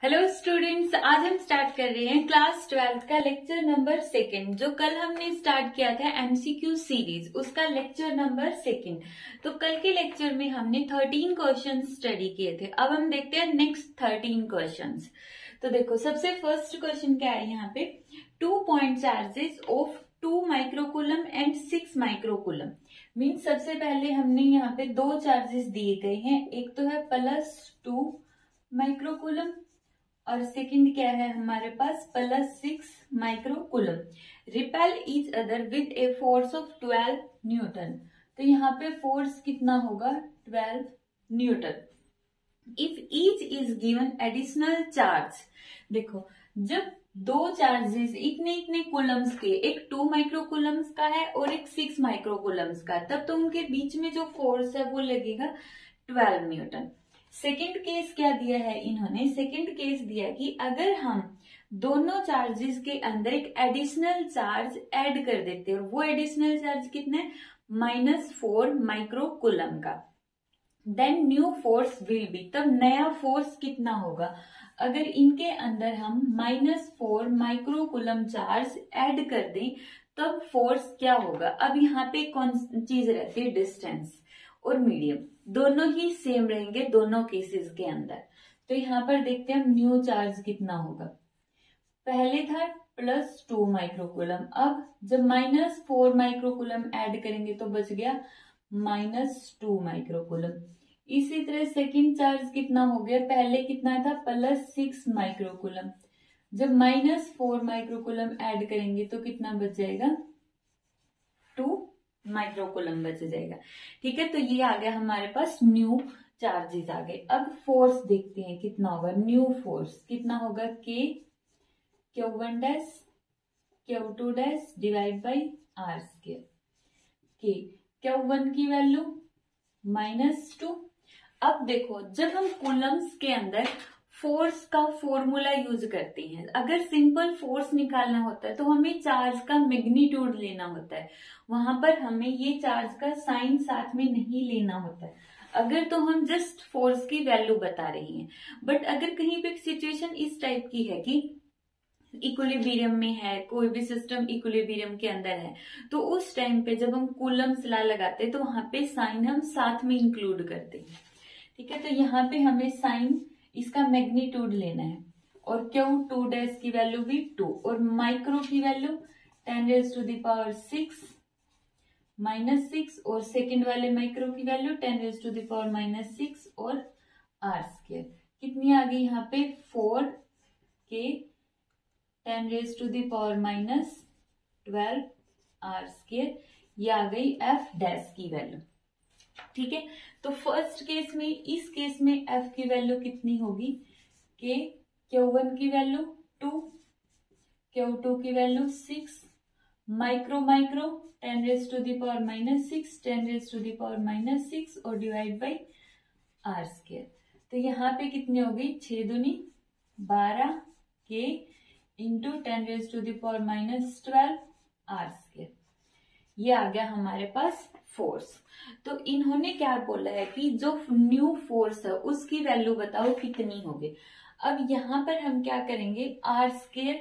Hello students, आज हम start कर रहे हैं क्लास 12th का लेक्चर नंबर 2 जो कल हमने स्टार्ट किया था एमसीक्यू सीरीज, उसका लेक्चर नंबर 2। तो कल के लेक्चर में हमने 13 क्वेश्चंस स्टडी किए थे। अब हम देखते हैं नेक्स्ट 13 क्वेश्चंस। तो देखो, सबसे फर्स्ट क्वेश्चन क्या है यहाँ पे, 2 point charges of 2 microcoulomb and 6 microcoulomb. Means सबसे पहले हमने यहाँ पे दो चार्जेस दिए गए हैं, एक तो है +2 माइक्रोकूलम और सेकंड क्या है हमारे पास +6 microcoulomb. Repel each other with a force of 12 Newton. तो यहाँ पे फोर्स कितना होगा, 12 Newton. If each is given additional charge, देखो जब दो चार्जेस इतने इतने कूलम्स के, एक 2 माइक्रोकूलम्स का है और एक 6 माइक्रोकूलम्स का, तब तो उनके बीच में जो फोर्स है वो लगेगा 12 न्यूटन। सेकेंड केस क्या दिया है इन्होंने, सेकेंड केस दिया कि अगर हम दोनों चार्जेस के अंदर एक एडिशनल चार्ज ऐड कर देते हैं, वो एडिशनल चार्ज कितना है, -4 माइक्रोकूलम का, then new force will be, तब नया फोर्स कितना होगा। अगर इनके अंदर हम -4 माइक्रोकूलम चार्ज ऐड कर दें तब फोर्स क्या होगा। अब यहाँ पे कौन चीज रहती है, डिस्टेंस और मीडियम दोनों ही सेम रहेंगे दोनों केसेस के अंदर। तो यहाँ पर देखते हैं हम न्यू चार्ज कितना होगा। पहले था +2 माइक्रोकूलम, अब जब -4 माइक्रोकूलम ऐड करेंगे तो बच गया -2 माइक्रोकूलम। इसी तरह सेकंड चार्ज कितना हो गया, पहले कितना था +6 माइक्रोकूलम, जब -4 माइक्रोकूलम ऐड करेंगे तो कितना बच जाएगा, 2 माइक्रोकूलम बच जाएगा। ठीक है, तो ये आ गया हमारे पास न्यू चार्जेस आ गए। अब फोर्स देखते हैं कितना होगा, न्यू फोर्स कितना होगा, Q1 dash Q2 dash divide by R²। Q1 की वैल्यू -2। अब देखो, जब हम कूलम्स के अंदर फोर्स का फॉर्मूला यूज करते हैं, अगर सिंपल फोर्स निकालना होता है तो हमें चार्ज का मैग्नीट्यूड लेना होता है, वहां पर हमें ये चार्ज का साइन साथ में नहीं लेना होता है। अगर तो हम जस्ट फोर्स की वैल्यू बता रही हैं, बट अगर कहीं पे सिचुएशन इस टाइप की है कि इक्विलिब्रियम में है, कोई भी सिस्टम इक्विलिब्रियम के अंदर है, तो उस टाइम पे जब हम कूलम्स लॉ लगाते हैं तो वहां पे साइन हम साथ में इंक्लूड करते हैं। ठीक है, तो यहाँ पे हमें साइन इसका मैग्नीट्यूड लेना है, और Q2 डैश की वैल्यू भी 2 और माइक्रो की वैल्यू 10⁻⁶ -6 और सेकंड वाले माइक्रो की वैल्यू 10⁻⁻6 और R² कितनी आ गई यहाँ पे 4 के 10⁻⁻12 R², ये आ गई F डैश की वैल्यू। ठीक है, तो फर्स्ट केस में, इस केस में F की वैल्यू कितनी होगी, कि Q1 की वैल्यू 2, Q2 की वैल्यू 6, माइक्रो 10⁻⁻6 10⁻⁻6 और डिवाइड बाई R²। तो यहाँ पे कितनी होगी, 6 दूनी 12 के इंटू 10⁻⁻12 R²। ये आ गया हमारे पास फोर्स। तो इन्होंने क्या बोला है कि जो न्यू फोर्स है उसकी वैल्यू बताओ कितनी होगी। अब यहाँ पर हम क्या करेंगे, R²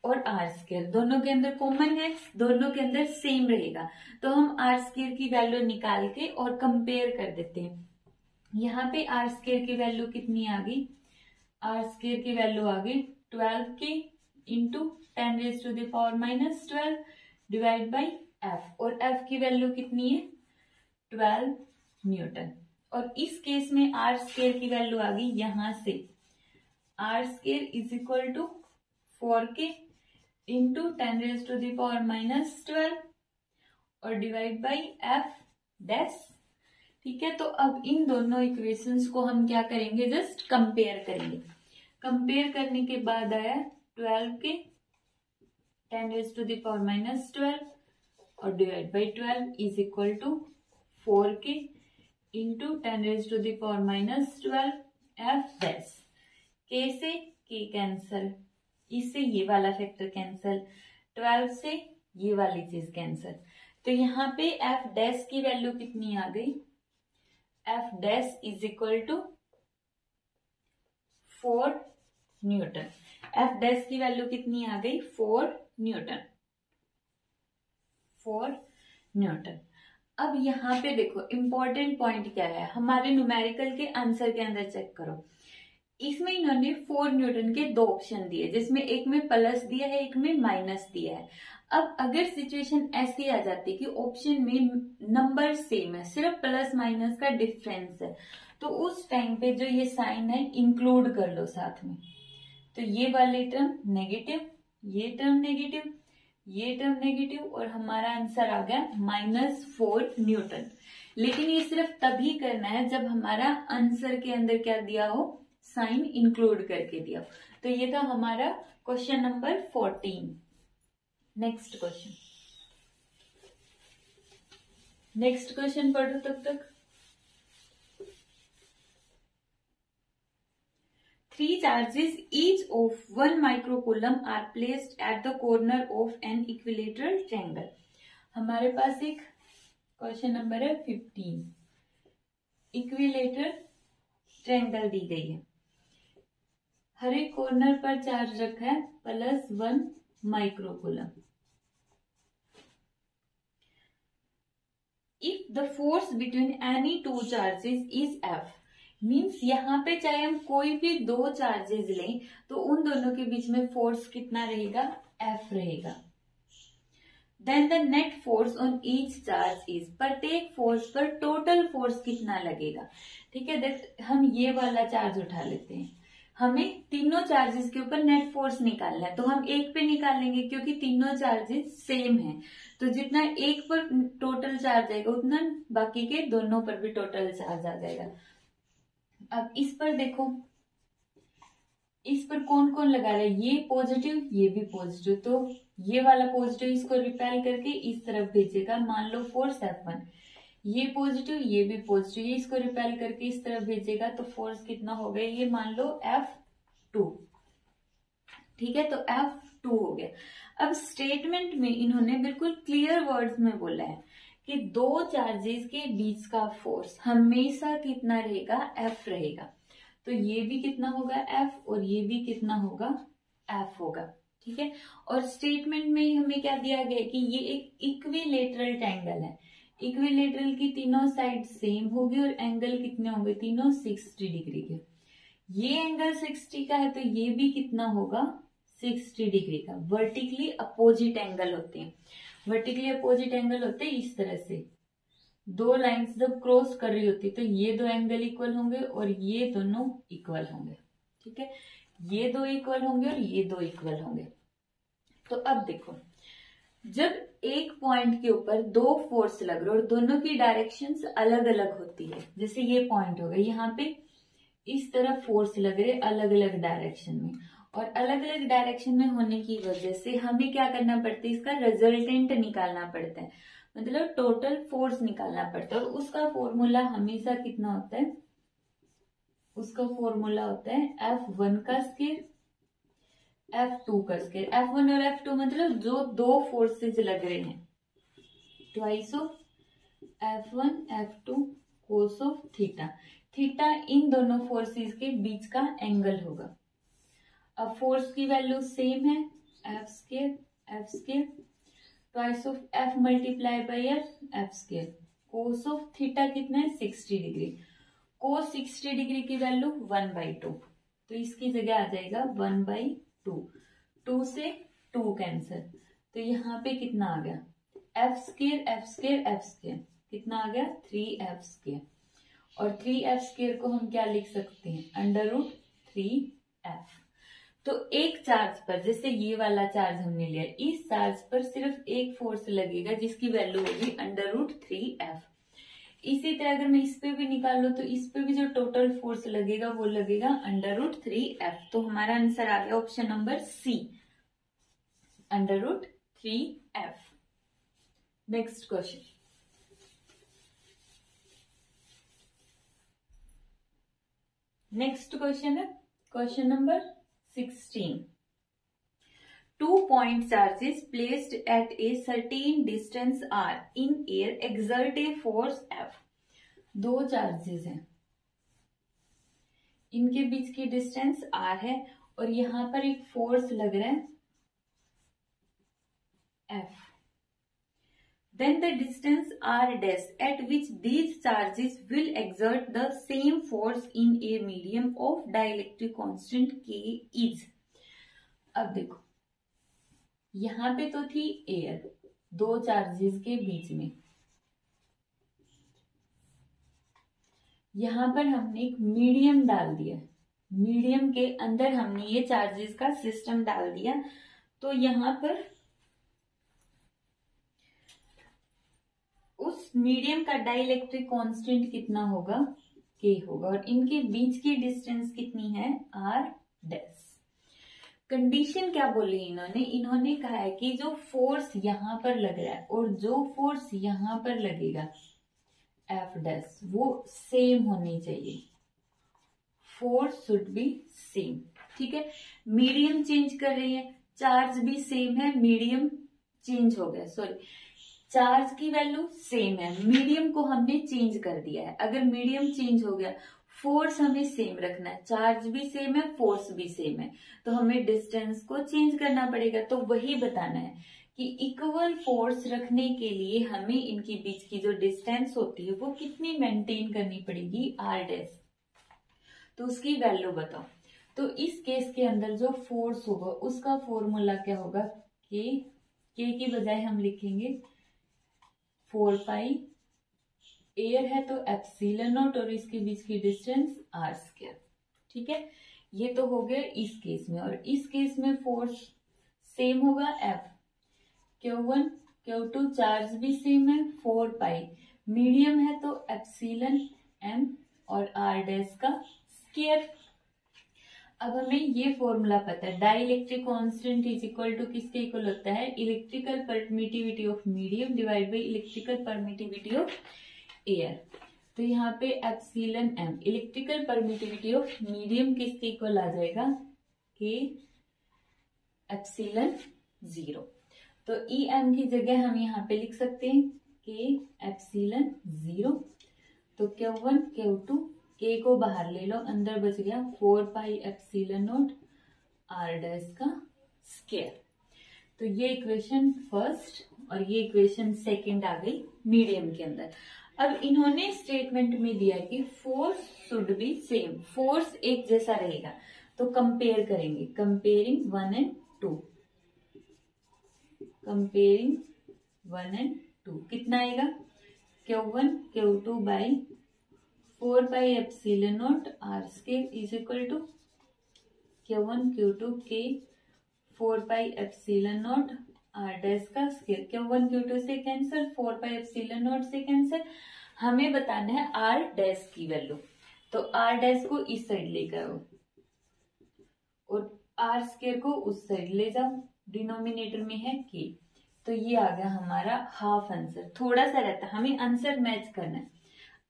और R² दोनों के अंदर कॉमन है, दोनों के अंदर सेम रहेगा, तो हम R² की वैल्यू निकाल के और कंपेयर कर देते हैं। यहाँ पे R² की वैल्यू कितनी आ गई, R² की वैल्यू आ गई 12 के इंटू 10⁻⁻12 डिवाइड बाई F, और F की वैल्यू कितनी है 12 न्यूटन। और इस केस में R² की वैल्यू आ गई यहां से, R² is equal to 4K into 10⁻⁻12 और डिवाइड बाई F डैश। ठीक है, तो अब इन दोनों इक्वेशंस को हम क्या करेंगे, जस्ट कंपेयर करेंगे। कंपेयर करने के बाद आया 12K 10⁻⁻12 और divide by 12 is equal to 4K into 10⁻⁻12 F dash. K से K कैंसल, इससे ये वाला फैक्टर कैंसल, 12 से ये वाली चीज कैंसल। तो यहाँ पे F डैश की वैल्यू कितनी आ गई, F dash is equal to 4 newton. F dash की वैल्यू कितनी आ गई? 4 न्यूटन। 4 न्यूटन। अब यहाँ पे देखो इंपॉर्टेंट पॉइंट क्या है, हमारे न्यूमेरिकल के आंसर के अंदर चेक करो। इसमें इन्होंने 4 न्यूटन के दो ऑप्शन दिए, जिसमें एक में प्लस दिया है, एक में माइनस दिया है। अब अगर सिचुएशन ऐसी आ जाती कि ऑप्शन में नंबर सेम है, सिर्फ प्लस माइनस का डिफरेंस है, तो उस टाइम पे जो ये साइन है इंक्लूड कर लो साथ में। तो ये वाले टर्म नेगेटिव, ये टर्म नेगेटिव, ये टर्म नेगेटिव, और हमारा आंसर आ गया -4 न्यूटन। लेकिन ये सिर्फ तभी करना है जब हमारा आंसर के अंदर क्या दिया हो, साइन इंक्लूड करके दिया। तो ये था हमारा question number 14। Next question, next question पढ़ो तब तक। 3 charges each of 1 microcoulomb are placed at the corner of an equilateral triangle। हमारे पास एक क्वेश्चन नंबर है 15। इक्विलेटरल ट्रायंगल दी गई है, हर एक कॉर्नर पर चार्ज रखा है +1 microcoulomb. If the force between any two charges is F, means यहाँ पे चाहे हम कोई भी दो चार्जेस लें तो उन दोनों के बीच में फोर्स कितना रहेगा? F रहेगा। Then the net force on each charge is, प्रत्येक फोर्स पर टोटल फोर्स कितना लगेगा? ठीक है, देख हम ये वाला चार्ज उठा लेते हैं, हमें तीनों चार्जेस के ऊपर नेट फोर्स निकालना है, तो हम एक पे निकालेंगे क्योंकि तीनों चार्जेस सेम हैं। तो जितना एक पर टोटल चार्ज आएगा उतना बाकी के दोनों पर भी टोटल चार्ज आ जाएगा। अब इस पर देखो, इस पर कौन कौन लगा रहा है? ये पॉजिटिव, ये भी पॉजिटिव, तो ये वाला पॉजिटिव इसको रिपेल करके इस तरफ भेजेगा। मान लो फोर्स F1, ये पॉजिटिव, ये भी पॉजिटिव, ये इसको रिपेल करके इस तरफ भेजेगा, तो फोर्स कितना हो गया? ये मान लो F2। ठीक है, तो F2 हो गया। अब स्टेटमेंट में इन्होंने बिल्कुल क्लियर वर्ड्स में बोला है कि दो चार्जेस के बीच का फोर्स हमेशा कितना रहेगा? F रहेगा। तो ये भी कितना होगा? F, और ये भी कितना होगा? F होगा। ठीक है, और स्टेटमेंट में हमें क्या दिया गया कि ये एक इक्विलेटरल ट्रायंगल है। इक्विलेटरल की तीनों साइड सेम होगी और एंगल कितने होंगे? तीनों 60 डिग्री के। ये एंगल 60 का है तो ये भी कितना होगा? 60 डिग्री का। वर्टिकली अपोजिट एंगल होते हैं, वर्टिकली अपोजिट एंगल होते हैं इस तरह से, दो लाइंस जब क्रॉस कर रही होती तो ये दो एंगल इक्वल होंगे और ये दोनों इक्वल होंगे। ठीक है, ये दो इक्वल होंगे और ये दो इक्वल होंगे। तो अब देखो, जब एक पॉइंट के ऊपर दो फोर्स लग रहे और दोनों की डायरेक्शंस अलग अलग होती है, जैसे ये पॉइंट हो गया, यहाँ पे इस तरफ फोर्स लग रहे अलग अलग डायरेक्शन में, और अलग अलग डायरेक्शन में होने की वजह से हमें क्या करना पड़ता है? इसका रिजल्टेंट निकालना पड़ता है, मतलब टोटल फोर्स निकालना पड़ता है। और उसका फॉर्मूला हमेशा कितना होता है? उसका फॉर्मूला होता है F1 का स्क्वायर F2 का स्क्वायर। F1 और F2 मतलब जो दो फोर्सेज लग रहे हैं, twice of F1 F2 cos of theta. Theta इन दोनों फोर्सेज के बीच का एंगल होगा। अब फोर्स की वैल्यू सेम है, F square twice of F multiply by F square. Cos of theta कितना है? 60 डिग्री। कोस 60 डिग्री की वैल्यू 1/2, तो इसकी जगह आ जाएगा 1/2। 2 से 2 कैंसिल, तो यहाँ पे कितना आ गया? F स्क्वायर कितना आ गया? 3F square. और 3F स्क्वायर को हम क्या लिख सकते हैं? √3F। तो एक चार्ज पर, जैसे ये वाला चार्ज हमने लिया, इस चार्ज पर सिर्फ एक फोर्स लगेगा जिसकी वैल्यू होगी √3F। इसी तरह अगर मैं इस पे भी निकाल लूं तो इस पे भी जो टोटल फोर्स लगेगा वो लगेगा √3F। तो हमारा आंसर आ गया option number C, √3F। Next question, next question है question number 16। 2 point charges placed at a certain distance r in air exert a force F। दो चार्जेस हैं, इनके बीच की डिस्टेंस r है और यहाँ पर एक फोर्स लग रहा है F. Then the distance r dash at which these charges will exert the same force in a medium of dielectric constant K is. अब देखो यहाँ पे तो थी एयर दो चार्जेस के बीच में, यहाँ पर हमने एक मीडियम डाल दिया, मीडियम के अंदर हमने ये चार्जेस का सिस्टम डाल दिया। तो यहाँ पर उस मीडियम का डाइलेक्ट्रिक कांस्टेंट कितना होगा, K होगा, और इनके बीच की डिस्टेंस कितनी है, R डैश। कंडीशन क्या बोली इन्होंने कहा है कि जो फोर्स यहां पर लग रहा है और जो फोर्स यहां पर लगेगा F डैश वो सेम होनी चाहिए, फोर्स शुड बी सेम। ठीक है, मीडियम चेंज कर रही है, चार्ज भी सेम है, मीडियम चेंज हो गया, सॉरी चार्ज की वैल्यू सेम है, मीडियम को हमने चेंज कर दिया है। अगर मीडियम चेंज हो गया, फोर्स हमें सेम रखना है, चार्ज भी सेम है, फोर्स भी सेम है, तो हमें डिस्टेंस को चेंज करना पड़ेगा। तो वही बताना है कि इक्वल फोर्स रखने के लिए हमें इनके बीच की जो डिस्टेंस होती है वो कितनी मेंटेन करनी पड़ेगी, R डैश। तो उसकी वैल्यू बताओ। तो इस केस के अंदर जो फोर्स होगा उसका फॉर्मूला क्या होगा, K की बजाय हम लिखेंगे 4 पाई, एयर है तो एप्सिलॉन नॉट और इसके बीच की डिस्टेंस R स्क्वायर। ठीक है, ये तो हो गया इस केस में। और इस केस में फोर्स सेम होगा F, Q1 Q2 चार्ज भी सेम है, 4 पाई, मीडियम है तो एप्सिलॉन M और R डैश का स्क्वायर। अब हमें ये फॉर्मूला पता है, dielectric constant is equal to किसके इक्वल होता है, electrical permittivity of medium divide by electrical permittivity of air. तो यहाँ पे epsilon M electrical permittivity of medium किसके इक्वल आ जाएगा, K एप्सिलॉन 0। तो EM की जगह हम यहाँ पे लिख सकते हैं K एप्सिलॉन 0। तो Q1 Q2 K को बाहर ले लो, अंदर बच गया 4 pi epsilon not R dash का स्क्वायर। तो ये इक्वेशन फर्स्ट और ये इक्वेशन सेकंड आ गई मीडियम के अंदर। अब इन्होंने स्टेटमेंट में दिया कि force should be same, force एक जैसा रहेगा। तो कंपेयर करेंगे, कंपेयरिंग 1 and 2, कंपेयरिंग 1 and 2 कितना आएगा, Q1 Q2 by 4 pi epsilon not R square is equal to Q1 Q2 K 4 pi epsilon not R dash का स्क्वायर। Q1 Q2 से cancel, 4 pi epsilon not से cancel. हमें बताना है R dash की value, तो R डैश को इस साइड लेकर आओ और R स्क्वायर को उस साइड ले जाओ, डिनोमिनेटर में है K। तो ये आ गया हमारा हाफ आंसर। थोड़ा सा रहता है, हमें आंसर मैच करना है,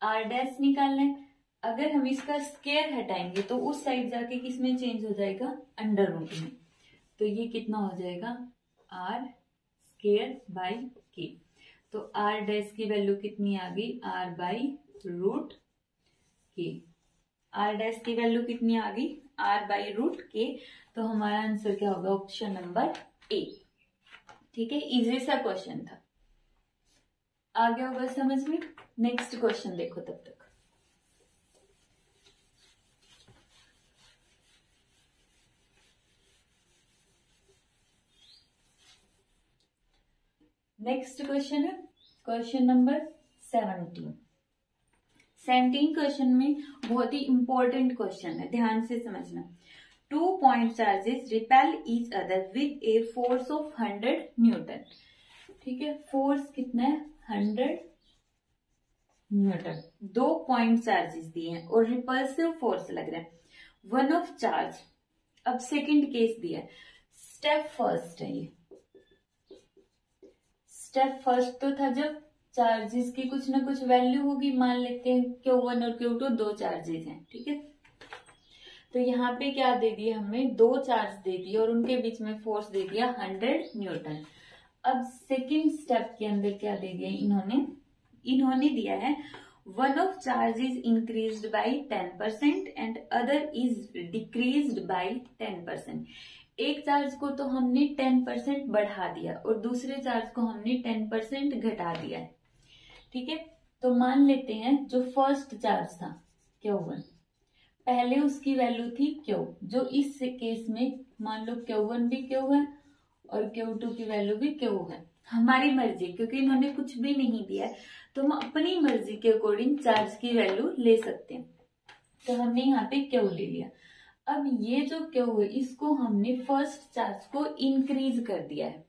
R डैश निकालना है। अगर हम इसका स्क्वायर हटाएंगे तो उस साइड जाके किस में चेंज हो जाएगा, अंडर रूट में। तो ये कितना हो जाएगा, R स्क्वायर बाई K। तो R डैश की वैल्यू कितनी आ गई, R by root K। R dash की वैल्यू कितनी आ गई, R बाई रूट K। तो हमारा आंसर क्या होगा, ऑप्शन नंबर A। ठीक है, इजी सा क्वेश्चन था, आ गया होगा समझ में। नेक्स्ट क्वेश्चन देखो तब तक। नेक्स्ट क्वेश्चन है क्वेश्चन नंबर 17। 17 क्वेश्चन में बहुत ही इंपॉर्टेंट क्वेश्चन है, ध्यान से समझना। 2 point charges repel each other with a force of 100 Newton. ठीक है, फोर्स कितना है, 100 न्यूटन। 2 पॉइंट चार्जेस दिए हैं और रिपल्सिव फोर्स लग रहा है, 1 ऑफ चार्ज। अब सेकंड केस दिया है, स्टेप फर्स्ट है ये। स्टेप फर्स्ट तो था जब चार्जेस की कुछ ना कुछ वैल्यू होगी, मान लेते हैं Q1 और Q2 2 चार्जेस हैं। ठीक है, तो यहाँ पे क्या दे दिए, हमें 2 चार्ज दे दिए और उनके बीच में फोर्स दे दिया 100 न्यूटन। अब सेकंड स्टेप के अंदर क्या दे दिया इन्होंने दिया है one of charge is increased by 10% and other is decreased bye 10%। एक चार्ज को तो हमने 10% बढ़ा दिया और दूसरे चार्ज को हमने 10% घटा दिया है। ठीक है, तो मान लेते हैं जो फर्स्ट चार्ज था Q1, पहले उसकी वैल्यू थी Q, जो इस केस में मान लो Q1 भी Q है और Q2 की वैल्यू भी Q है। हमारी मर्जी, क्योंकि इन्होंने कुछ भी नहीं दिया है तो हम अपनी मर्जी के अकॉर्डिंग चार्ज की वैल्यू ले सकते हैं। तो हमने यहाँ पे Q ले लिया। अब ये जो Q है इसको हमने फर्स्ट चार्ज को इंक्रीज कर दिया है।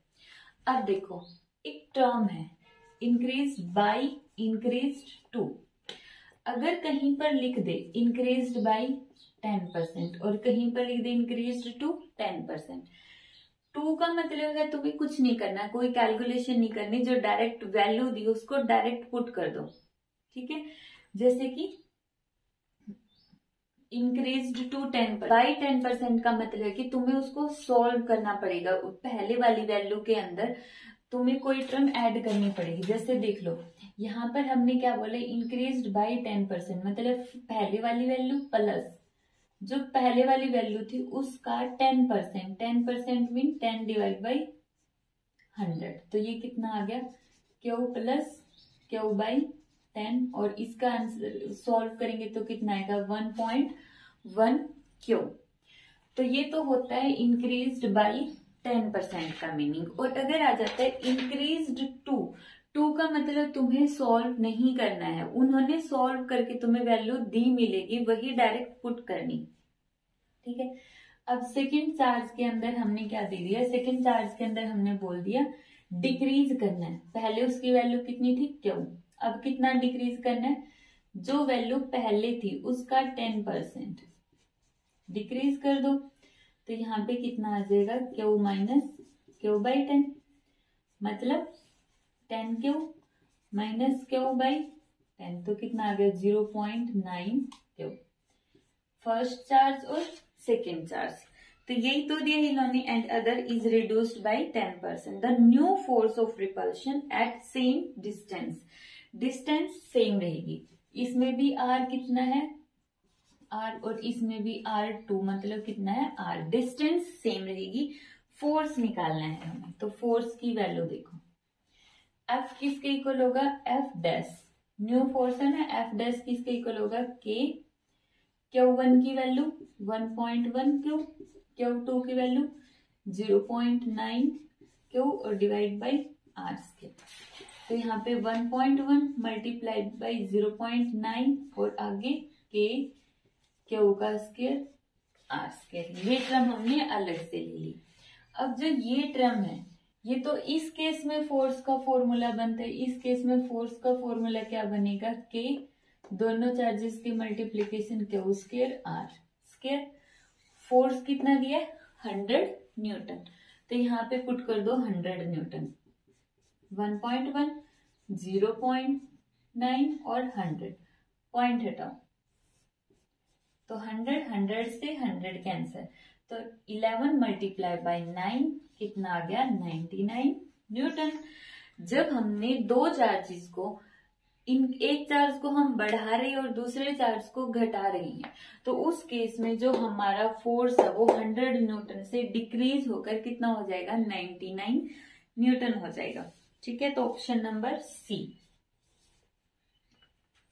अब देखो एक टर्म है इंक्रीज बाय इंक्रीज्ड टू, अगर कहीं पर लिख दे इंक्रीज्ड बाय 10% और कहीं पर लिख दे इंक्रीज्ड टू 10%, टू का मतलब है तुम्हें कुछ नहीं करना, कोई कैलकुलेशन नहीं करनी, जो डायरेक्ट वैल्यू दी उसको डायरेक्ट पुट कर दो। ठीक है, जैसे कि इंक्रीज्ड टू 10% बाई 10% का मतलब है कि तुम्हें उसको सॉल्व करना पड़ेगा। पहले वाली वैल्यू के अंदर तुम्हें कोई टर्म ऐड करनी पड़ेगी। जैसे देख लो यहाँ पर हमने क्या बोला, इंक्रीज्ड बाई 10%, मतलब पहले वाली वैल्यू प्लस जो पहले वाली वैल्यू थी उसका 10%, 10% मीन 10 डिवाइड बाई 100, तो ये कितना आ गया Q प्लस Q बाई 10, और इसका आंसर सॉल्व करेंगे तो कितना आएगा 1.1 Q। तो ये तो होता है इंक्रीज्ड बाई 10% का मीनिंग। और अगर आ जाता है इंक्रीज्ड टू का मतलब तुम्हें सॉल्व नहीं करना है, उन्होंने सॉल्व करके तुम्हें वैल्यू दी मिलेगी, वही डायरेक्ट पुट करनी। ठीक है, अब सेकंड चार्ज के अंदर हमने क्या दे दिया, सेकंड चार्ज के अंदर हमने बोल दिया डिक्रीज करना है। पहले उसकी वैल्यू कितनी थी Q, अब कितना डिक्रीज करना है, जो वैल्यू पहले थी उसका 10% डिक्रीज कर दो, तो यहाँ पे कितना आ जाएगा Q माइनस Q बाई 10, मतलब 10Q माइनस Q बाई 10, तो कितना आ गया 0.9 Q, फर्स्ट चार्ज और सेकेंड चार्ज। तो यही तो दिया इन्होंने, and other is reduced by 10%। The new force of repulsion at same distance, distance same रहेगी, इसमें भी R कितना है R और इसमें भी R2, मतलब कितना है R, डिस्टेंस सेम रहेगी, फोर्स निकालना है हमें। तो फोर्स की वैल्यू देखो, F किसके इक्वल होगा F डैश, न्यू फोर्स है ना, F डैश किसके इक्वल होगा K, Q1 की वैल्यू 1.1 Q, Q2 की वैल्यू 0.9 Q और डिवाइड बाई R स्क्वायर। तो यहाँ पे 1.1 मल्टीप्लाइड बाई 0.9 और आगे K Q का स्क्वायर R स्क्वायर, ये टर्म हमने अलग से ले ली। अब जो ये टर्म है ये तो इस केस में फोर्स का फॉर्मूला बनता है, इस केस में फोर्स का फॉर्मूला क्या बनेगा K, दोनों चार्जेस की multiplication Q square R square, force कितना दिया है 100 न्यूटन, तो यहाँ पे पुट कर दो 100 न्यूटन, 1.1 0.9 और 100, पॉइंट हटाओ तो 100 से 100 कैंसर, तो 11 मल्टीप्लाई बाई 9 कितना आ गया 99 न्यूटन। जब हमने दो चार्जेस को, एक चार्ज को हम बढ़ा रहे हैं और दूसरे चार्ज को घटा रहे हैं, तो उस केस में जो हमारा फोर्स है वो 100 न्यूटन से डिक्रीज होकर कितना हो जाएगा 99 न्यूटन हो जाएगा। ठीक है, तो option number C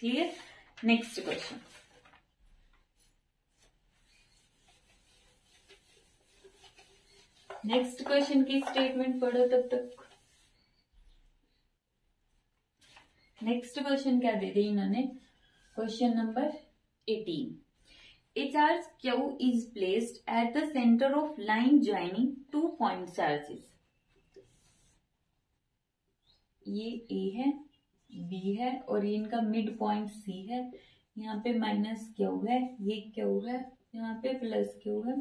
clear. Next question, next question की स्टेटमेंट पढ़ो तब तक। नेक्स्ट क्वेश्चन क्या दे दी इन्होंने, question number 18, a charge Q is placed at the center of line joining 2 point charges, ये A है B है और ये इनका मिड पॉइंट C है, यहाँ पे माइनस Q है, ये Q है, यहाँ पे प्लस Q है,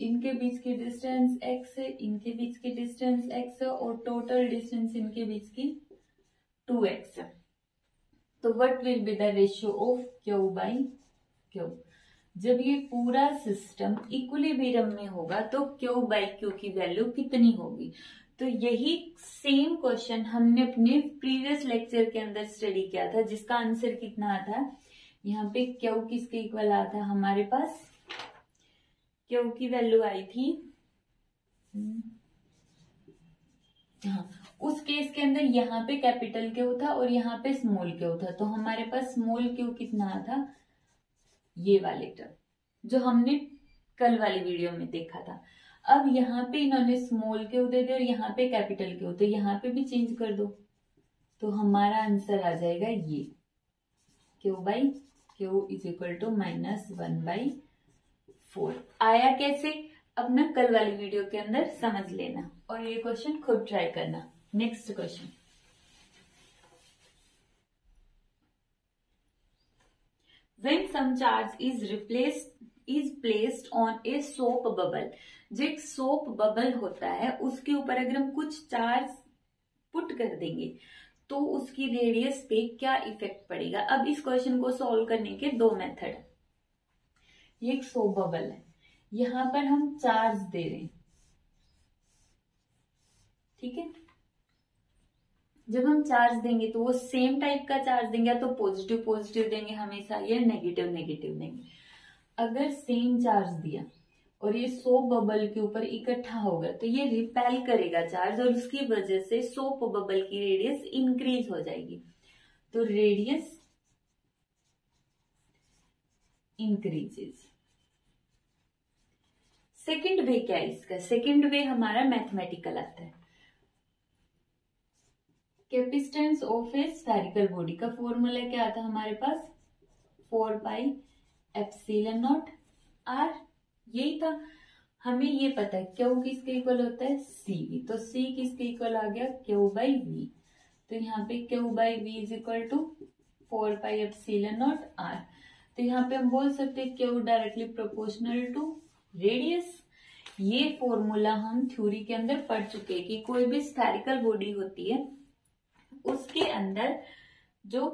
इनके बीच की डिस्टेंस x है, इनके बीच की डिस्टेंस x है और टोटल डिस्टेंस इनके बीच की 2x है। तो what will be the ratio of Q by Q, जब ये पूरा सिस्टम इक्विलिब्रियम में होगा तो Q बाई Q की वैल्यू कितनी होगी, तो यही सेम क्वेश्चन हमने अपने प्रीवियस लेक्चर के अंदर स्टडी किया था, जिसका आंसर कितना आता है, यहाँ पे क्यू किसके इक्वल आता है हमारे पास, क्यू की वैल्यू आई थी, हाँ, उस केस के अंदर यहाँ पे कैपिटल क्यू था और यहाँ पे स्मॉल क्यू था, तो हमारे पास स्मॉल क्यू कितना था, ये वाले टर्म जो हमने कल वाली वीडियो में देखा था। अब यहाँ पे इन्होंने स्मॉल क्यू दे दिया और यहाँ पे कैपिटल क्यू, तो यहाँ पे भी चेंज कर दो, तो हमारा आंसर आ जाएगा ये Q by Q is equal to -1/4। आया कैसे, अब ना कल वाली वीडियो के अंदर समझ लेना और ये क्वेश्चन खुद ट्राई करना। Next question, when some charge is placed on a soap bubble, जो एक सोप बबल होता है उसके ऊपर अगर हम कुछ चार्ज पुट कर देंगे तो उसकी रेडियस पे क्या इफेक्ट पड़ेगा। अब इस क्वेश्चन को सॉल्व करने के दो मेथड है। ये एक सोप बबल है, यहां पर हम चार्ज दे रहे हैं, ठीक है। जब हम चार्ज देंगे तो वो सेम टाइप का चार्ज देंगे, या तो पॉजिटिव पॉजिटिव देंगे हमेशा, या नेगेटिव नेगेटिव देंगे। अगर सेम चार्ज दिया और ये सोप बबल के ऊपर इकट्ठा होगा तो ये रिपेल करेगा चार्ज, और उसकी वजह से सोप बबल की रेडियस इंक्रीज हो जाएगी, तो रेडियस इंक्रीजेस। सेकेंड वे क्या है इसका, सेकेंड वे हमारा मैथमेटिकल आता है। Capacitance of A spherical body का फॉर्मूला क्या आता है हमारे पास, 4πε0 r, यही था। हमें ये पता है क्यू किसके इक्वल होता है, सी, तो सी किसके इक्वल आ गया, क्यू बाई वी, तो यहाँ पे Q by V is equal to 4πε0 r। तो यहाँ पे हम बोल सकते हैं Q directly proportional to radius. ये फॉर्मूला हम थ्योरी के अंदर पढ़ चुके हैं कि कोई भी स्फेरिकल बॉडी होती है उसके अंदर जो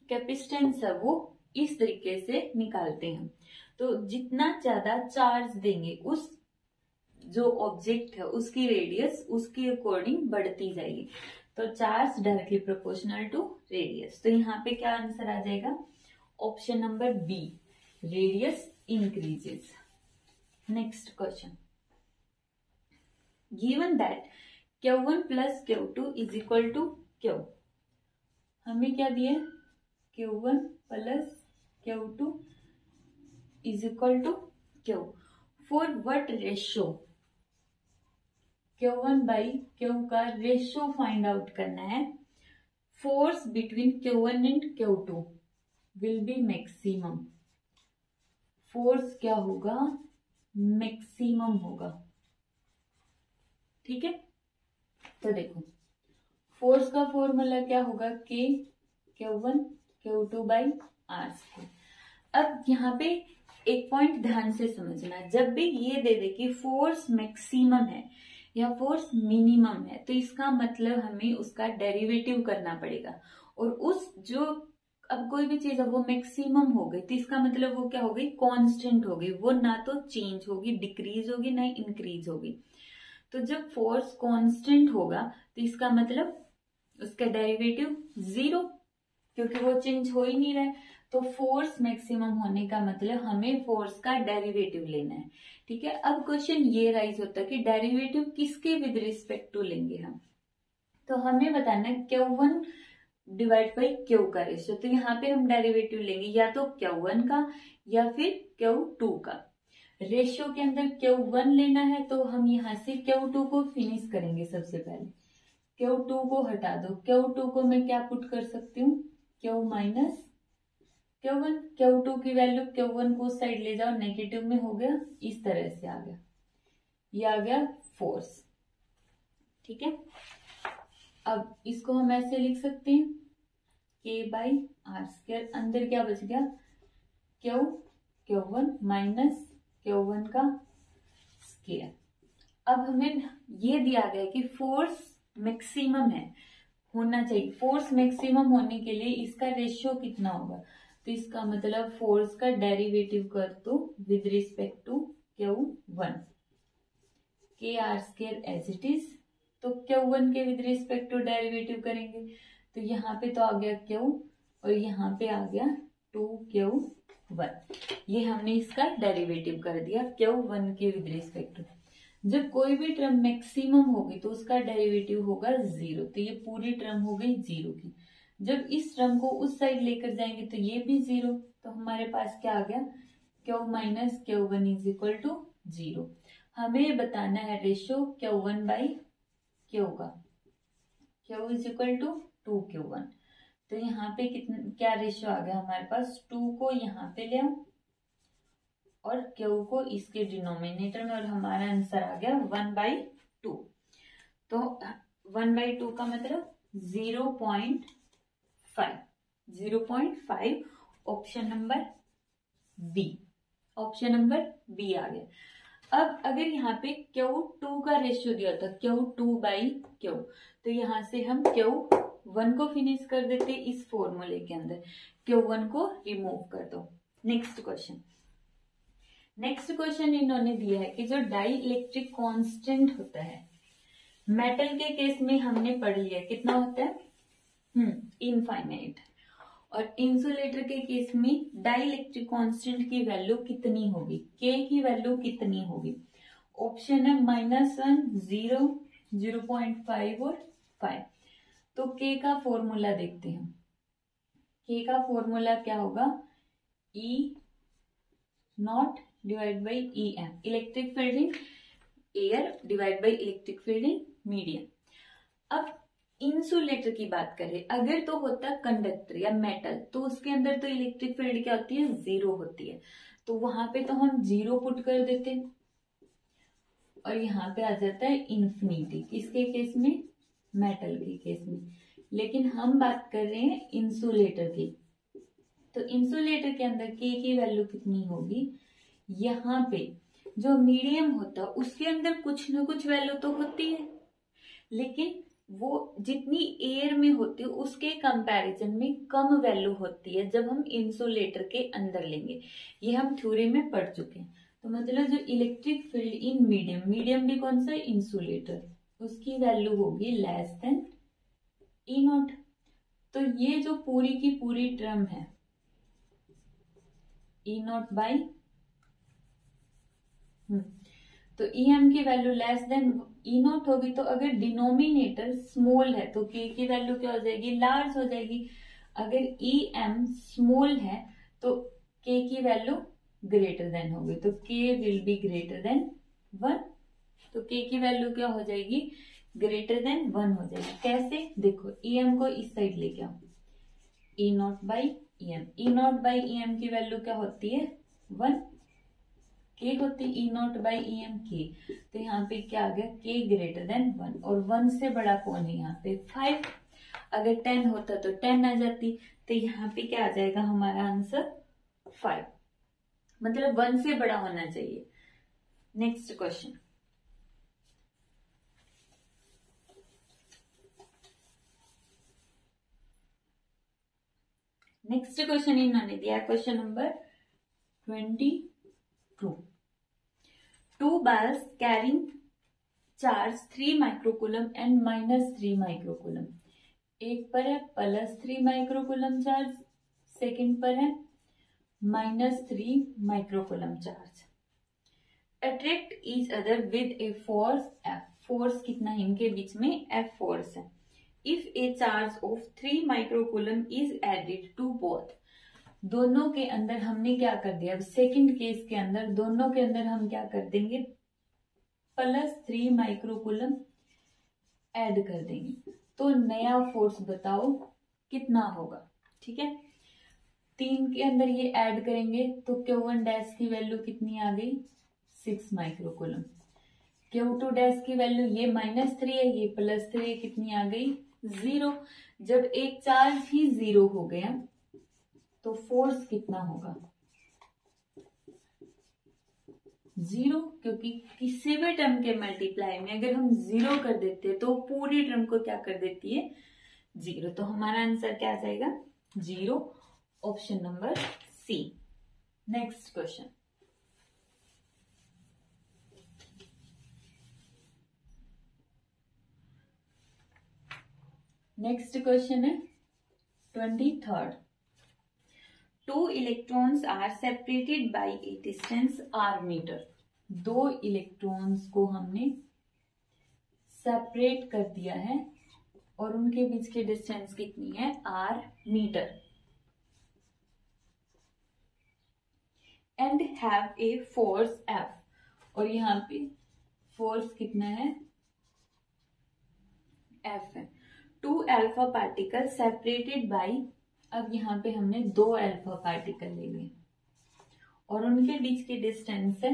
कैपेसिटेंस है वो इस तरीके से निकालते हैं। तो जितना ज्यादा चार्ज देंगे उस जो ऑब्जेक्ट है उसकी रेडियस उसके अकॉर्डिंग बढ़ती जाएगी, तो charge directly proportional to radius. तो यहाँ पे क्या आंसर आ जाएगा, option number B, radius increases. Next question, given that Q1 plus Q2 is equal to Q, हमें क्या दिया, Q1 plus Q2 is equal to Q, for what ratio, Q1 by Q का रेशियो फाइंड आउट करना है। Force between Q1 and Q2 will be maximum, force क्या होगा, maximum होगा, ठीक है। तो देखो फोर्स का फॉर्मूला क्या होगा, K Q1 Q2 by r²। अब यहाँ पे एक पॉइंट ध्यान से समझना, जब भी ये दे दे कि फोर्स मैक्सिमम है या फोर्स मिनिमम है तो इसका मतलब हमें उसका डेरिवेटिव करना पड़ेगा, और उस जो अब कोई भी चीज है वो मैक्सिमम हो गई तो इसका मतलब वो क्या हो गई, कांस्टेंट हो गई, वो ना तो चेंज होगी, डिक्रीज होगी, ना इंक्रीज होगी। तो जब फोर्स कांस्टेंट होगा तो इसका मतलब उसका डेरिवेटिव 0, क्योंकि वो चेंज हो ही नहीं रहा है। तो फोर्स मैक्सिमम होने का मतलब हमें फोर्स का डेरिवेटिव लेना है, ठीक है। अब क्वेश्चन ये राइज होता है कि डेरिवेटिव किसके विद रिस्पेक्ट टू लेंगे हम, तो हमें बताना है Q1 डिवाइड बाई Q का रेशियो। तो यहाँ पे हम डेरिवेटिव लेंगे या तो Q1 का या फिर Q2 का। रेशियो के अंदर Q1 लेना है तो हम यहाँ से Q2 को फिनिश करेंगे। सबसे पहले Q2 को हटा दो, Q2 को मैं क्या पुट कर सकती हूँ, Q माइनस Q1, Q2 की वैल्यू Q1 को साइड ले जाओ, नेगेटिव में हो गया, इस तरह से आ गया, ये आ गया फोर्स, ठीक है। अब इसको हम ऐसे लिख सकते हैं K बाई r², अंदर क्या बच गया, Q1 माइनस Q1 का स्क्वायर। अब हमें ये दिया गया कि फोर्स मैक्सिमम है, होना चाहिए, फोर्स मैक्सिमम होने के लिए इसका रेशियो कितना होगा, तो इसका मतलब फोर्स का डेरिवेटिव कर दो with respect to Q1, K r² as it is तो Q1 के विद रिस्पेक्ट टू डेरिवेटिव करेंगे, तो यहाँ पे तो आ गया Q और यहाँ पे आ गया 2Q1। ये हमने इसका डेरिवेटिव कर दिया Q1 के विद रिस्पेक्ट टू। जब कोई भी टर्म मैक्सिमम होगी तो उसका डेरिवेटिव होगा 0, तो ये पूरी टर्म हो गई 0 की। जब इस टर्म को उस साइड लेकर जाएंगे तो ये भी 0, तो हमारे पास क्या आ गया Q minus Q1 is equal to 0। हमें बताना है रेशियो Q1 बाई Q का, Q is equal to 2Q1। तो यहाँ पे कितना क्या रेशियो आ गया हमारे पास, 2 को यहाँ पे ले आओ और Q को इसके डिनोमिनेटर में, और हमारा आंसर आ गया 1/2। तो 1/2 का मतलब 0.5 option number B, option number B आ गया। अब अगर यहाँ पे Q2 का रेशियो दिया था Q2/Q, तो यहाँ से हम Q1 को फिनिश कर देते इस फॉर्मूले के अंदर, Q1 को रिमूव कर दो। नेक्स्ट क्वेश्चन इन्होंने दिया है कि जो डाई इलेक्ट्रिक कांस्टेंट होता है, मेटल के केस में हमने पढ़ लिया कितना होता है इनफाइनाइट, और इंसुलेटर के केस में डाई इलेक्ट्रिक कांस्टेंट की वैल्यू कितनी होगी, K की वैल्यू कितनी होगी। ऑप्शन है -1, 0, 0.5 और 5। तो K का फॉर्मूला देखते हैं। K का फॉर्मूला क्या होगा, E0 divide by EM, electric field in air divide by electric field in medium. अब इंसुलेटर की बात करें, अगर तो होता कंडक्टर या मेटल, तो उसके अंदर तो इलेक्ट्रिक फील्ड क्या होती है, 0 होती है, तो वहां पे तो हम 0 पुट कर देते और यहाँ पे आ जाता है इन्फिनिटी। किसके केस में, मेटल के केस में। लेकिन हम बात कर रहे हैं इंसुलेटर की, तो इंसुलेटर के अंदर K की वैल्यू कितनी होगी, यहाँ पे जो मीडियम होता है उसके अंदर कुछ ना कुछ वैल्यू तो होती है, लेकिन वो जितनी एयर में होती है उसके कंपैरिजन में कम वैल्यू होती है जब हम इंसुलेटर के अंदर लेंगे। ये हम थ्योरी में पढ़ चुके हैं। तो मतलब जो electric field in medium, medium भी कौन सा, इंसुलेटर, उसकी वैल्यू होगी लेस देन E0। तो ये जो पूरी की पूरी टर्म है E0 बाई, तो EM की वैल्यू लेस देन E0 होगी, तो अगर डिनोमिनेटर स्मॉल है तो K की वैल्यू क्या हो जाएगी, लार्ज हो जाएगी। अगर EM स्मॉल है तो K की वैल्यू ग्रेटर देन होगी, तो K will be greater than 1। तो K की वैल्यू क्या हो जाएगी, ग्रेटर देन 1 हो जाएगी। कैसे, देखो EM को इस साइड लेके आओ, E0 by EM, E0 by EM की वैल्यू क्या होती है, 1। K होती है E0 बाई EM K, तो यहाँ पे क्या आ गया, K ग्रेटर देन 1, और 1 से बड़ा कौन है यहाँ पे, 5। अगर 10 होता तो 10 आ जाती, तो यहाँ पे क्या आ जाएगा हमारा आंसर 5, मतलब 1 से बड़ा होना चाहिए। नेक्स्ट क्वेश्चन, इन्होंने दिया question number 22। 2 balls carrying charge 3 microcoulomb and -3 microcoulomb। एक पर है +3 माइक्रोकूलम चार्ज, सेकंड पर है -3 microcoulomb charge. Attract each other with a force F। Force कितना है इनके बीच में, F फोर्स है। If a charge of 3 microcoulomb is added to both, दोनों के अंदर हमने क्या कर दिया, सेकंड केस के अंदर दोनों के अंदर हम क्या कर देंगे, +3 माइक्रोकूलम ऐड कर देंगे, तो नया फोर्स बताओ कितना होगा। ठीक है, 3 के अंदर ये ऐड करेंगे तो Q1 डैश की वैल्यू कितनी आ गई, 6 माइक्रोकूलम। Q2 डैश की वैल्यू ये -3 है, ये +3 है, कितनी आ गई, 0। जब एक चार्ज ही 0 हो गया तो फोर्स कितना होगा, 0, क्योंकि किसी भी टर्म के मल्टीप्लाई में अगर हम 0 कर देते हैं तो पूरी टर्म को क्या कर देती है, 0। तो हमारा आंसर क्या आ जाएगा, 0, option number C. Next question, next question है 23rd। 2 electrons are separated by a distance r metre. 2 electrons को हमने सेपरेट कर दिया है और उनके बीच की डिस्टेंस कितनी है, r metre. And have a force F, और यहाँ पे फोर्स कितना है, F है। 2 अल्फा पार्टिकल सेपरेटेड बाय, अब यहाँ पे हमने 2 अल्फा पार्टिकल ले लिए और उनके बीच की डिस्टेंस है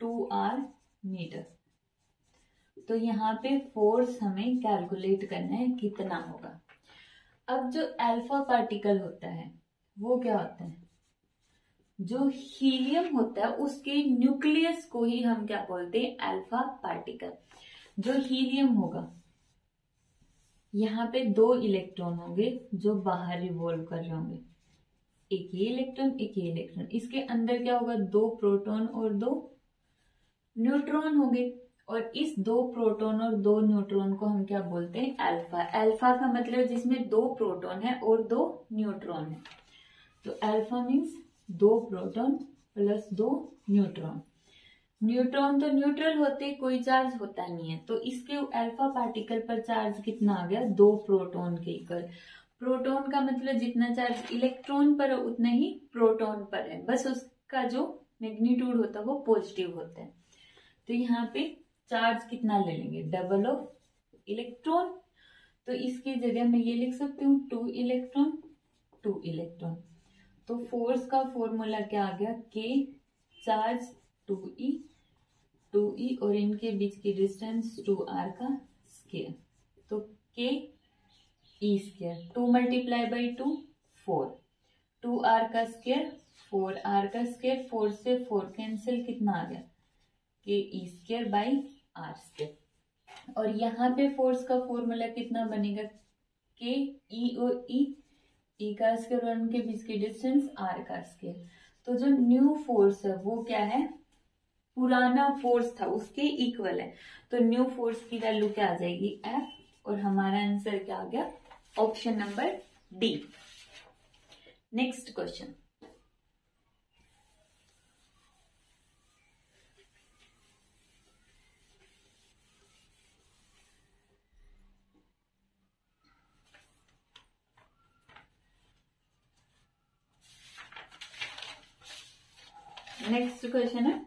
2r मीटर। तो यहाँ पे फोर्स हमें कैलकुलेट करना है कितना होगा। अब जो अल्फा पार्टिकल होता है वो क्या होता है, जो हीलियम होता है उसके न्यूक्लियस को ही हम क्या बोलते हैं, अल्फा पार्टिकल। जो हीलियम होगा, यहाँ पे 2 इलेक्ट्रॉन होंगे जो बाहर रिवॉल्व कर रहे होंगे, एक ये इलेक्ट्रॉन एक ये इलेक्ट्रॉन। इसके अंदर क्या होगा, 2 प्रोटॉन और 2 न्यूट्रॉन होंगे, और इस 2 प्रोटॉन और 2 न्यूट्रॉन को हम क्या बोलते हैं, अल्फा। अल्फा का मतलब जिसमें 2 प्रोटॉन है और 2 न्यूट्रॉन है, तो alpha means 2 proton plus 2 neutron. Neutron तो न्यूट्रल होते, कोई चार्ज होता नहीं है, तो इसके अल्फा पार्टिकल पर चार्ज कितना आ गया, 2 प्रोटॉन के इक्वल। प्रोटॉन का मतलब जितना चार्ज इलेक्ट्रॉन पर है उतना ही प्रोटॉन पर है, बस उसका जो मैग्नीट्यूड होता है वो पॉजिटिव होता है। तो यहाँ पे चार्ज कितना ले लेंगे, डबल ऑफ इलेक्ट्रॉन। तो इसकी जगह मैं ये लिख सकती हूँ 2 इलेक्ट्रॉन 2 इलेक्ट्रॉन। तो फोर्स का फॉर्मूला क्या आ गया, के चार्ज 2e और इनके बीच की डिस्टेंस 2r का स्क्वायर, तो k e square, 2 multiply by 2 4, 2r का स्क्वायर 4r का स्क्वायर, 4 से 4 कैंसिल, कितना आ गया, k e square by r square. और यहाँ पे फोर्स का फॉर्मूला कितना बनेगा, k e और e का स्क्वायर और उनके बीच की डिस्टेंस r का स्क्वायर। तो जो न्यू फोर्स है वो क्या है, पुराना फोर्स था उसके इक्वल है, तो न्यू फोर्स की वैल्यू क्या आ जाएगी, F, और हमारा आंसर क्या आ गया, option number D. Next question, next question है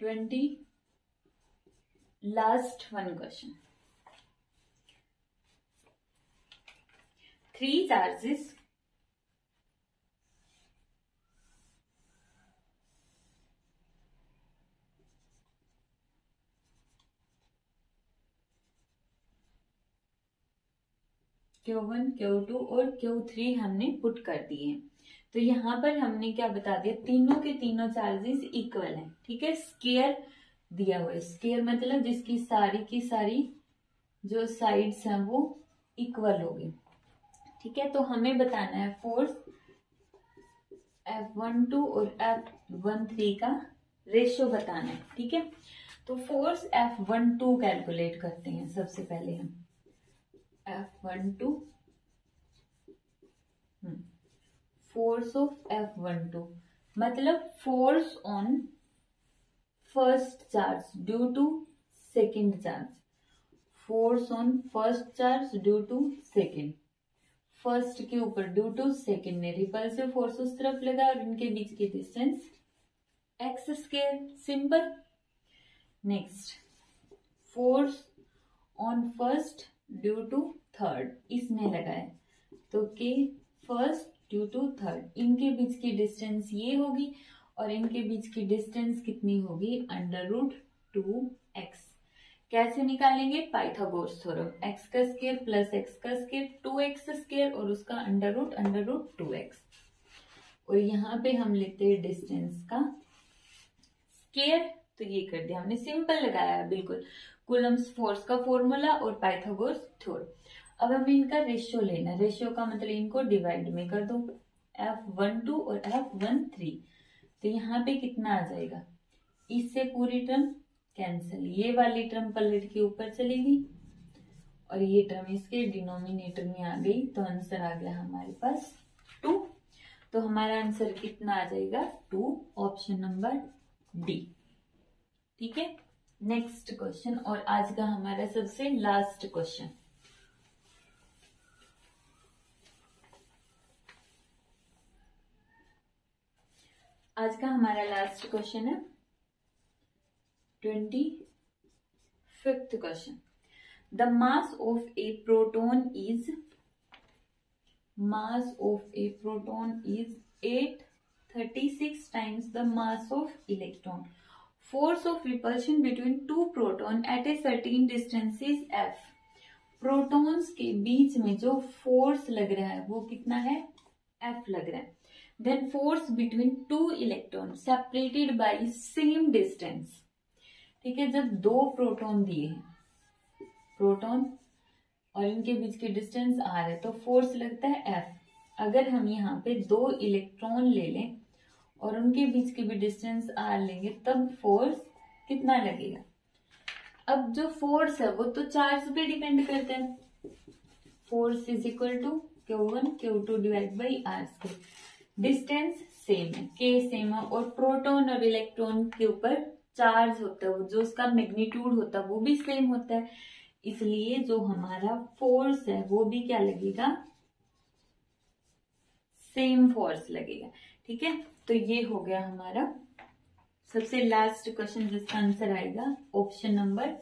20 last one question. 3 charges Q1 Q2 और Q3 हमने पुट कर दिए हैं। तो यहाँ पर हमने क्या बता दिया, तीनों के तीनों चार्जेस इक्वल हैं, ठीक है। स्केयर दिया हुआ है, स्केयर मतलब जिसकी सारी की सारी जो साइड्स हैं वो इक्वल होगी, ठीक है। तो हमें बताना है फोर्स F12 और F13 का रेशियो बताना है, ठीक है। तो फोर्स F12 कैलकुलेट करते हैं सबसे पहले हम। F12 फोर्स ऑफ F12 मतलब force on first charge due to second charge, force on first charge due to second, first के ऊपर ड्यू टू सेकेंड ने रिपल्सिव फोर्स उस तरफ लगा और इनके बीच की distance x square, simple. Next force on first due to third, इसमें लगा है, तो के फर्स्ट ड्यू टू थर्ड, इनके बीच की डिस्टेंस ये होगी और इनके बीच की डिस्टेंस कितनी होगी, √2x। कैसे निकालेंगे, पाइथागोरस थ्योरम, x का स्क्वायर प्लस x का स्क्वायर 2x स्क्वायर और उसका √2x। और यहाँ पे हम लेते हैं डिस्टेंस का स्क्वायर, तो ये कर दिया हमने, सिंपल लगाया बिल्कुल, कूलम्स फोर्स का फॉर्मूला और पाइथागोरस थ्योरम। अब हमें इनका रेशियो लेना है, रेशियो का मतलब इनको डिवाइड में कर दो, F12 और F13। तो यहाँ पे कितना आ जाएगा, इससे पूरी टर्म कैंसिल, ये वाली टर्म पलट के ऊपर चलेगी और ये टर्म इसके डिनोमिनेटर में आ गई, तो आंसर आ गया हमारे पास 2। तो हमारा आंसर कितना आ जाएगा 2, ऑप्शन नंबर डी। ठीक है, नेक्स्ट क्वेश्चन और आज का हमारा सबसे लास्ट क्वेश्चन। आज का हमारा लास्ट क्वेश्चन है 25th question. The mass of A proton is 836 times the mass of electron. Force of repulsion between two proton at a certain distance is F. Protons के बीच में जो फोर्स लग रहा है वो कितना है, F लग रहा है। Then force between two electron separated by same distance. ठीक है, जब दो प्रोटॉन दिए हैं, प्रोटॉन और इनके बीच की डिस्टेंस R है, तो फोर्स लगता है F। अगर हम यहाँ पे दो इलेक्ट्रॉन ले लें और उनके बीच की भी डिस्टेंस R लेंगे, तब फोर्स कितना लगेगा। अब जो फोर्स है वो तो चार्ज पे डिपेंड करता है। Force is equal to Q1 Q2 divide by R²। Distance same है, K सेम है, और प्रोटॉन और इलेक्ट्रॉन के ऊपर चार्ज होता है, जो उसका मैग्नीट्यूड होता है वो भी सेम होता है। इसलिए जो हमारा फोर्स है वो भी क्या लगेगा, सेम फोर्स लगेगा। ठीक है, तो ये हो गया हमारा सबसे लास्ट क्वेश्चन, जिसका आंसर आएगा ऑप्शन नंबर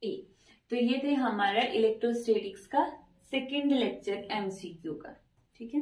ए। तो ये थे हमारा इलेक्ट्रोस्टैटिक्स का सेकेंड लेक्चर MCQ का। ठीक है।